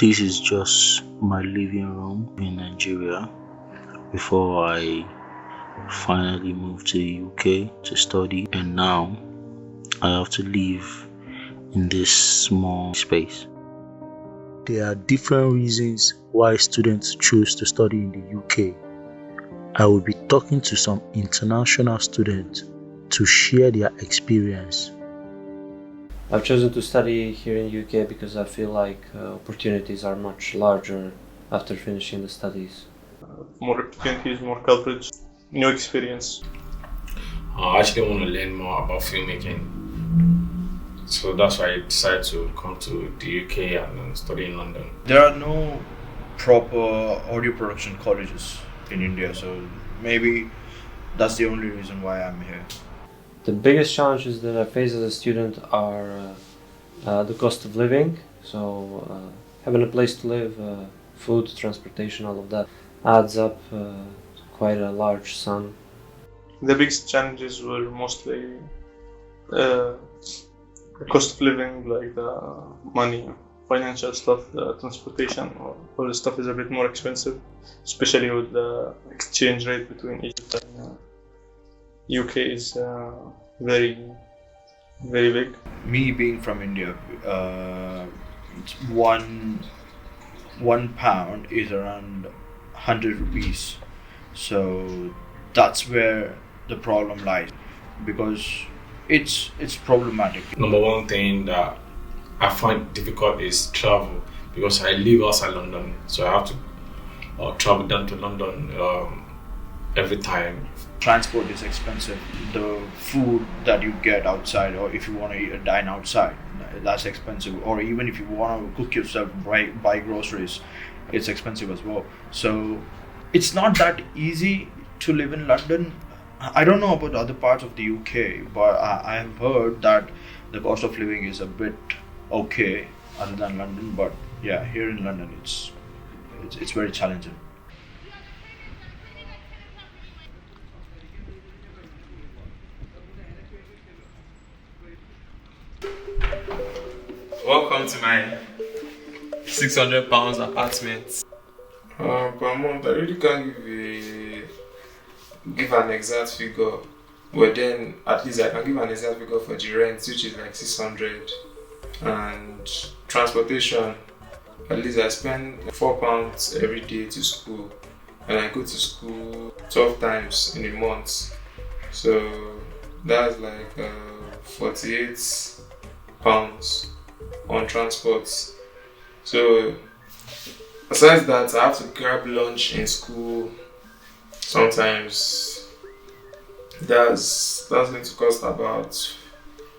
This is just my living room in Nigeria before I finally moved to the UK to study, and now I have to live in this small space. There are different reasons why students choose to study in the UK. I will be talking to some international students to share their experience. I've chosen to study here in UK because I feel like opportunities are much larger after finishing the studies. More opportunities, more coverage, new experience. I actually want to learn more about filmmaking. So that's why I decided to come to the UK and then study in London. There are no proper audio production colleges in India, so maybe that's the only reason why I'm here. The biggest challenges that I face as a student are the cost of living. So having a place to live, food, transportation, all of that adds up quite a large sum. The biggest challenges were mostly the cost of living, like the money, financial stuff, the transportation, all the stuff is a bit more expensive, especially with the exchange rate between Egypt and UK is very, very big. Me being from India, it's one pound is around 100 rupees. So that's where the problem lies, because it's problematic. Number one thing that I find difficult is travel, because I live outside London, so I have to travel down to London every time. Transport is expensive. The food that you get outside, or if you want to dine outside, that's expensive. Or even if you want to cook yourself, buy groceries, it's expensive as well. So it's not that easy to live in London. I don't know about other parts of the UK, but I have heard that the cost of living is a bit okay other than London. But yeah, here in London, it's very challenging. Welcome to my £600 apartment. Per month, I really can't give an exact figure, but then at least I can give an exact figure for the rent, which is like 600, and transportation. At least I spend £4 every day to school, and I go to school 12 times in a month, so that's like £48 on transport. So besides that, I have to grab lunch in school. Sometimes that's going to cost about,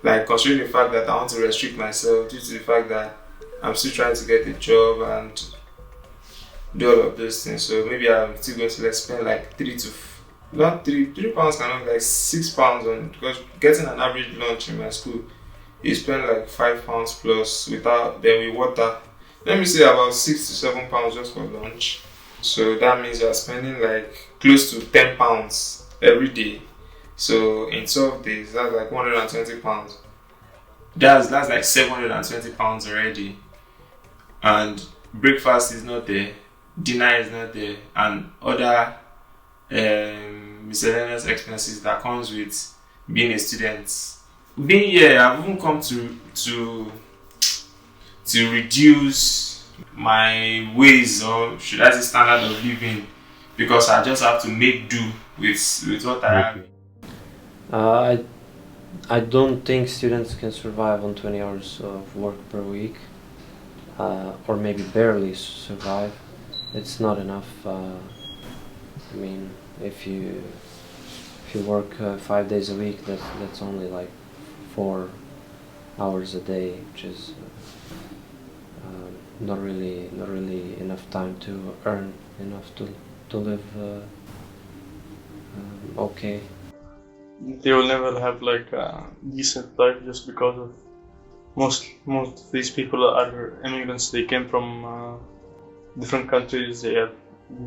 like, considering the fact that I want to restrict myself due to the fact that I'm still trying to get a job and do all of those things. So maybe I'm still going to spend like £3 cannot, like £6 on, because getting an average lunch in my school, you spend like £5 plus without, then with water. Let me say about £6 to £7 just for lunch. So that means you're spending like close to £10 every day. So in 12 days, that's like £120. That's like £720 already. And breakfast is not there, dinner is not there, and other miscellaneous expenses that comes with being a student. Being here, I've even come to reduce my ways, or should I say standard of living, because I just have to make do with what I have. I don't think students can survive on 20 hours of work per week, or maybe barely survive. It's not enough. I mean, if you work 5 days a week, that's only like 4 hours a day, which is not really enough time to earn enough to live okay. They will never have like a decent life just because of most of these people are immigrants. They came from different countries. They are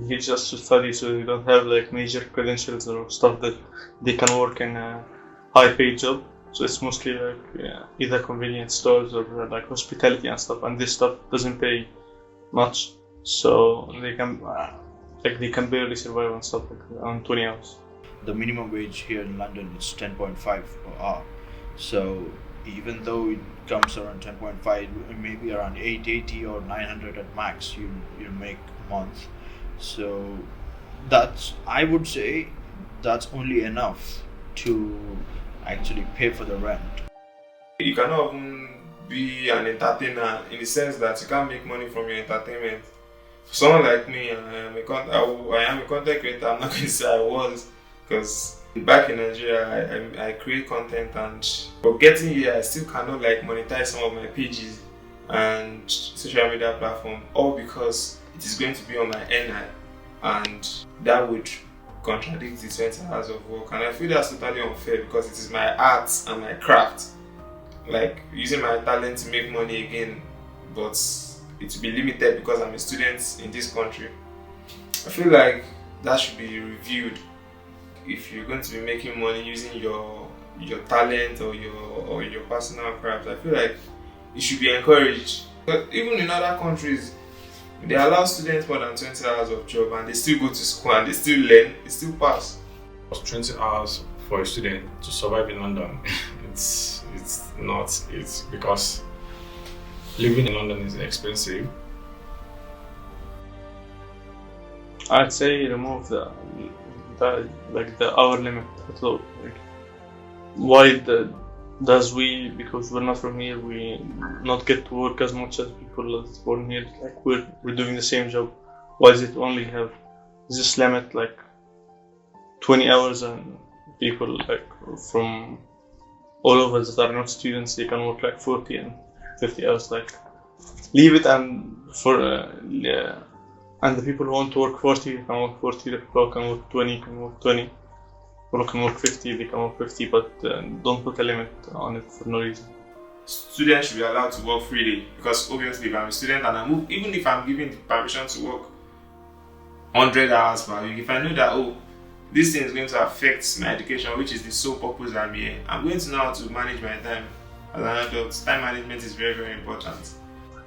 here just to study, so they don't have like major credentials or stuff that they can work in a high paid job. So it's mostly like either convenience stores or like hospitality and stuff, and this stuff doesn't pay much, so they can barely survive on stuff like that, on 20 hours. The minimum wage here in London is 10.5 per hour. So even though it comes around 10.5, maybe around 880 or 900 at max you make a month. So that's, I would say, that's only enough to actually pay for the rent. You cannot even be an entertainer in the sense that you can't make money from your entertainment. For someone like me, I am a content creator. I'm not going to say I was, because back in Nigeria, I create content, but getting here, I still cannot monetize some of my pages and social media platform, all because it is going to be on my NI, and that would contradict the 20 hours of work, and I feel that's totally unfair because it is my art and my craft, using my talent to make money again, but it will be limited because I'm a student in this country. I feel like that should be reviewed. If you're going to be making money using your talent or your personal craft, I feel like it should be encouraged. But even in other countries, they allow students more than 20 hours of job and they still go to school and they still learn, they still pass. 20 hours for a student to survive in London, it's because living in London is expensive. I'd say remove the hour limit at all. Why does we, because we're not from here, we not get to work as much as people that's born here? We're doing the same job. Why does it only have this limit 20 hours, and people from all over that are not students, they can work 40 and 50 hours? Leave it, and and the people who want to work 40 can work 40, the people who can work 20 can work 20, people who can work 50, they can work 50, but don't put a limit on it for no reason. Students should be allowed to work freely, because obviously if I'm a student and even if I'm given the permission to work 100 hours per week, if I know that, this thing is going to affect my education, which is the sole purpose I'm here, I'm going to know how to manage my time as an adult. Time management is very, very important.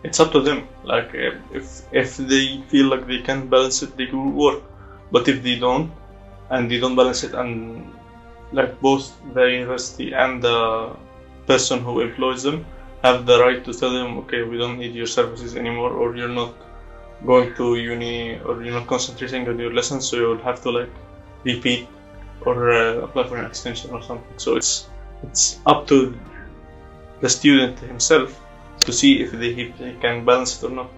It's up to them. If they feel like they can balance it, they will work. But if they don't, and they don't balance it, and both the university and the person who employs them have the right to tell them, okay, we don't need your services anymore, or you're not going to uni, or you're not concentrating on your lessons, so you'll have to repeat or apply for an extension or something. So it's up to the student himself to see if he can balance it or not.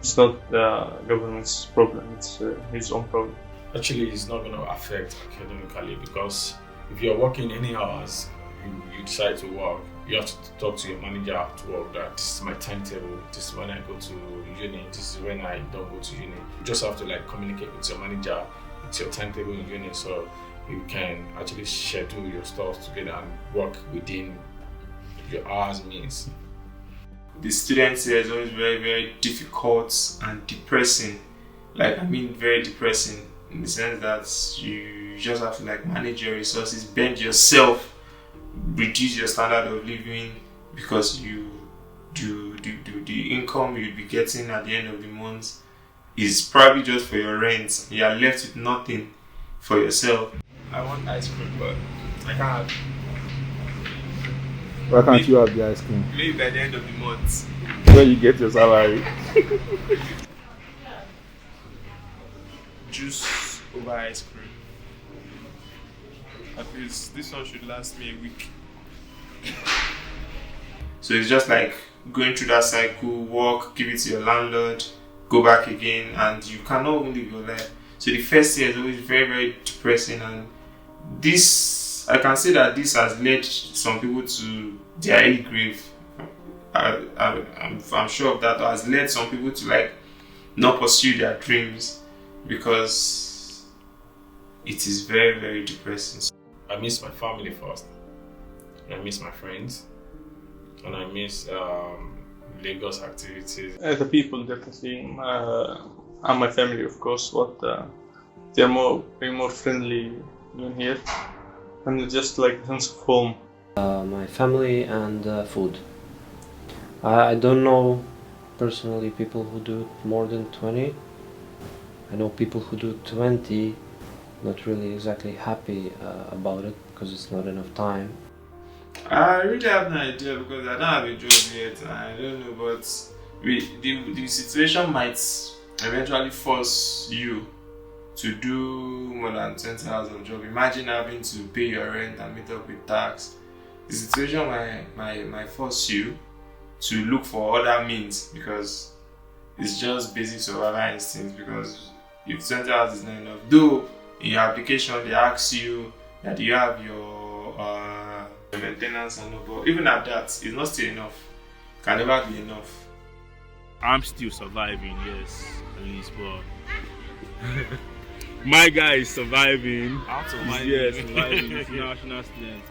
It's not the government's problem, it's his own problem. Actually, it's not going to affect academically, because if you're working any hours, you decide to work, you have to talk to your manager after work that this is my timetable, this is when I go to uni, this is when I don't go to uni. You just have to communicate with your manager, with your timetable in uni, so you can actually schedule your stuff together and work within your hours means. The students here is always very, very difficult and depressing. Very depressing in the sense that you just have to manage your resources, bend yourself, reduce your standard of living, because the income you'll be getting at the end of the month is probably just for your rent. You are left with nothing for yourself. I want ice cream, but I can't. Why can't you have the ice cream? Maybe by the end of the month. Where you get your salary? Juice over ice cream. At least this one should last me a week. So it's just going through that cycle, work, give it to your landlord, go back again, and you cannot even live your life. So the first year is always very, very depressing, and I can say that this has led some people to their early grave. I'm sure of that. It has led some people to not pursue their dreams, because it is very, very depressing. I miss my family first. I miss my friends, and I miss Lagos activities. The people definitely, and my family of course, but they're way more friendly than here, and it's just a sense of home. My family and food. I don't know personally people who do more than 20. I know people who do 20, not really exactly happy about it because it's not enough time. I really have no idea because I don't have a job yet. I don't know, but the situation might eventually force you to do more than 20 hours of job. Imagine having to pay your rent and meet up with tax. The situation might force you to look for other means because it's just basic survival instincts. Because if 20 hours is not enough, though in your application they ask you that you have your maintenance and all, but even at that, it's not still enough. Can never be enough. I'm still surviving, yes, at least, but my guy is surviving. I'm surviving. Yes, surviving. He's a national student.